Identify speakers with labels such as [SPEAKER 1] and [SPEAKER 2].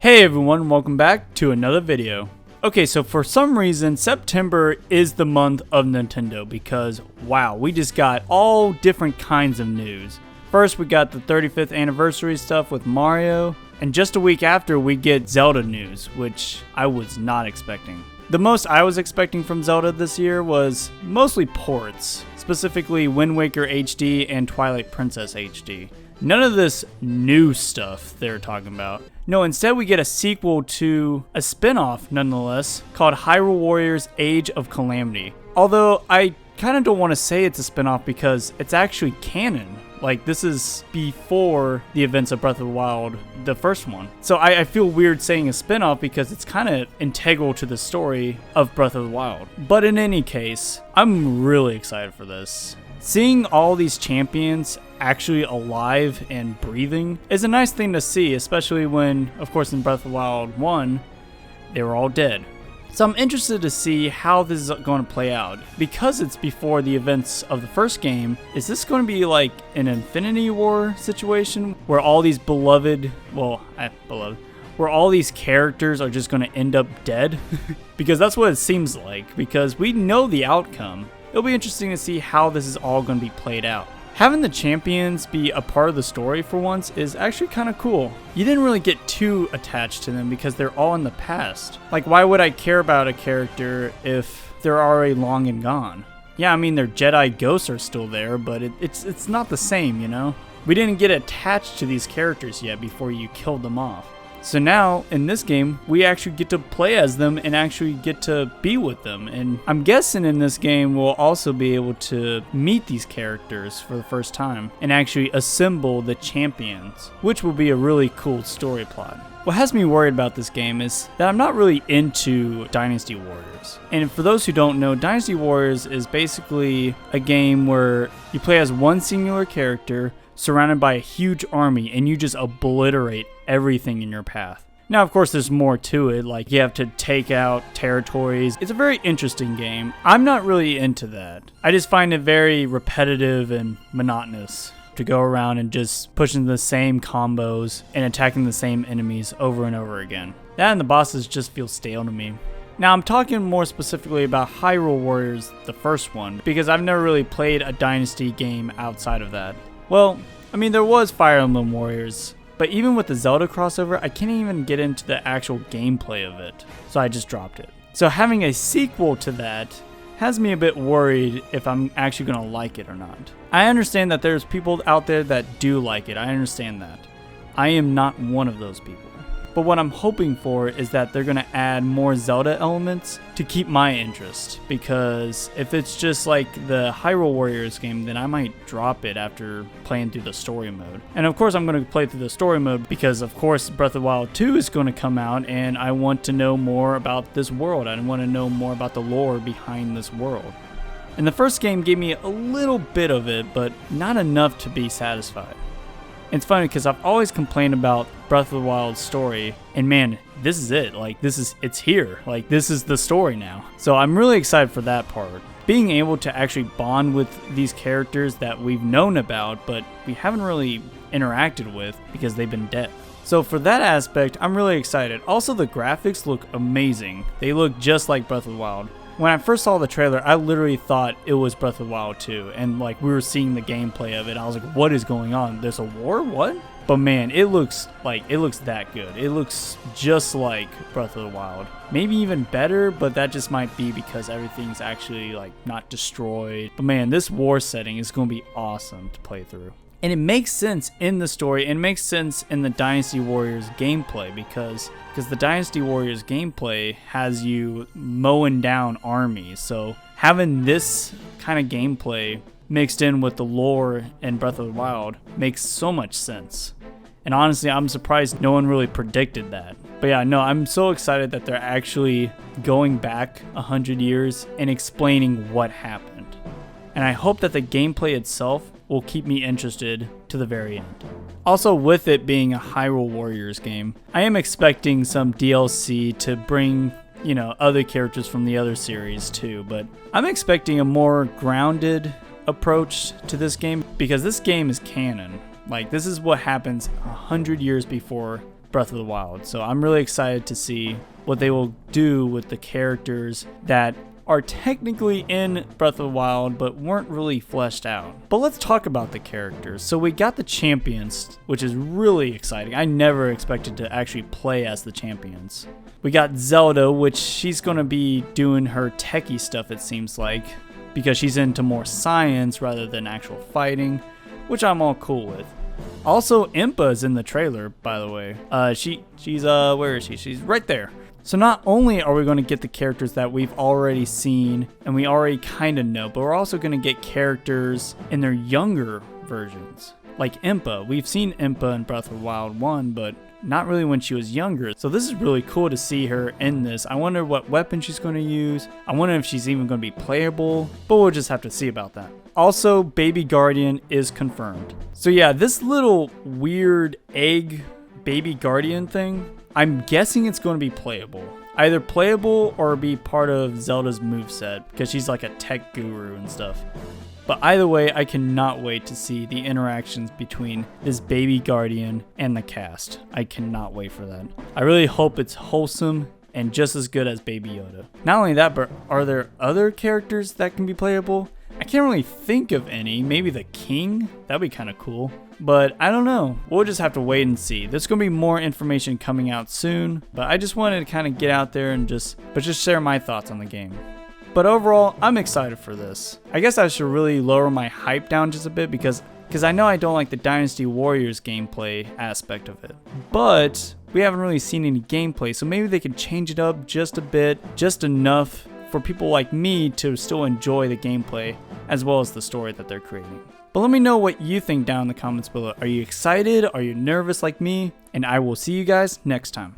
[SPEAKER 1] Hey everyone, welcome back to another video. Okay, so for some reason, September is the month of Nintendo because, wow, we just got all different kinds of news. First, we got the 35th anniversary stuff with Mario, and just a week after, we get Zelda news, which I was not expecting. The most I was expecting from Zelda this year was mostly ports, specifically Wind Waker HD and Twilight Princess HD. None of this new stuff they're talking about. No, instead we get a sequel to a spin-off, nonetheless, called Hyrule Warriors Age of Calamity. Although I kind of don't want to say it's a spin-off because it's actually canon. Like, this is before the events of Breath of the Wild, the first one. So I feel weird saying a spin-off because it's kind of integral to the story of Breath of the Wild. But in any case, I'm really excited for this. Seeing all these champions actually alive and breathing is a nice thing to see, especially when, of course, in Breath of the Wild 1, they were all dead. So I'm interested to see how this is going to play out. Because it's before the events of the first game, is this going to be like an Infinity War situation where all these where all these characters are just going to end up dead? Because that's what it seems like, because we know the outcome. It'll be interesting to see how this is all going to be played out. Having the champions be a part of the story for once is actually kind of cool. You didn't really get too attached to them because they're all in the past. Like, why would I care about a character if they're already long and gone? Yeah, I mean, their Jedi ghosts are still there, but it's not the same, you know? We didn't get attached to these characters yet before you killed them off. So now, in this game, we actually get to play as them and actually get to be with them. And I'm guessing in this game, we'll also be able to meet these characters for the first time and actually assemble the champions, which will be a really cool story plot. What has me worried about this game is that I'm not really into Dynasty Warriors. And for those who don't know, Dynasty Warriors is basically a game where you play as one singular character surrounded by a huge army and you just obliterate everything in your path. Now, of course, there's more to it, like you have to take out territories. It's a very interesting game. I'm not really into that. I just find it very repetitive and monotonous to go around and just pushing the same combos and attacking the same enemies over and over again. That and the bosses just feel stale to me. Now, I'm talking more specifically about Hyrule Warriors, the first one, because I've never really played a Dynasty game outside of that. Well, I mean, there was Fire Emblem Warriors, but even with the Zelda crossover, I can't even get into the actual gameplay of it, so I just dropped it. So having a sequel to that has me a bit worried if I'm actually going to like it or not. I understand that there's people out there that do like it, I understand that. I am not one of those people. But what I'm hoping for is that they're going to add more Zelda elements to keep my interest. Because if it's just like the Hyrule Warriors game, then I might drop it after playing through the story mode. And of course I'm going to play through the story mode because of course Breath of the Wild 2 is going to come out and I want to know more about this world. I want to know more about the lore behind this world. And the first game gave me a little bit of it, but not enough to be satisfied. It's funny because I've always complained about Breath of the Wild story, and man, this is it. Like, it's here. Like, this is the story now. So I'm really excited for that part. Being able to actually bond with these characters that we've known about, but we haven't really interacted with because they've been dead. So for that aspect, I'm really excited. Also, the graphics look amazing. They look just like Breath of the Wild. When I first saw the trailer, I literally thought it was Breath of the Wild 2, and like we were seeing the gameplay of it. I was like, what is going on? There's a war? What? But man, it looks that good. It looks just like Breath of the Wild. Maybe even better, but that just might be because everything's actually like not destroyed. But man, this war setting is going to be awesome to play through. And it makes sense in the story, and it makes sense in the Dynasty Warriors gameplay because the Dynasty Warriors gameplay has you mowing down armies. So having this kind of gameplay mixed in with the lore in Breath of the Wild makes so much sense. And honestly, I'm surprised no one really predicted that. But yeah, no, I'm so excited that they're actually going back 100 years and explaining what happened. And I hope that the gameplay itself will keep me interested to the very end. Also, with it being a Hyrule Warriors game, I am expecting some DLC to bring, other characters from the other series too, but I'm expecting a more grounded approach to this game because this game is canon. Like, this is what happens 100 years before Breath of the Wild. So I'm really excited to see what they will do with the characters that are technically in Breath of the Wild but weren't really fleshed out. But let's talk about the characters. So we got the champions, which is really exciting. I never expected to actually play as the champions. We got Zelda, which she's going to be doing her techie stuff, it seems like, because she's into more science rather than actual fighting, which I'm all cool with. Also, Impa is in the trailer, by the way. She's where is she? She's right there. So not only are we going to get the characters that we've already seen and we already kind of know, but we're also going to get characters in their younger versions. Like Impa. We've seen Impa in Breath of the Wild 1, but not really when she was younger. So this is really cool to see her in this. I wonder what weapon she's going to use. I wonder if she's even going to be playable, but we'll just have to see about that. Also, Baby Guardian is confirmed. So yeah, this little weird egg Baby Guardian thing, I'm guessing it's going to be playable. Either playable or be part of Zelda's moveset, because she's like a tech guru and stuff. But either way, I cannot wait to see the interactions between this Baby Guardian and the cast. I cannot wait for that. I really hope it's wholesome and just as good as Baby Yoda. Not only that, but are there other characters that can be playable? I can't really think of any. Maybe the king? That'd be kind of cool. But I don't know. We'll just have to wait and see. There's going to be more information coming out soon. But I just wanted to kind of get out there and just share my thoughts on the game. But overall, I'm excited for this. I guess I should really lower my hype down just a bit because I know I don't like the Dynasty Warriors gameplay aspect of it. But we haven't really seen any gameplay, so maybe they could change it up just a bit, just enough for people like me to still enjoy the gameplay as well as the story that they're creating. But let me know what you think down in the comments below. Are you excited? Are you nervous like me? And I will see you guys next time.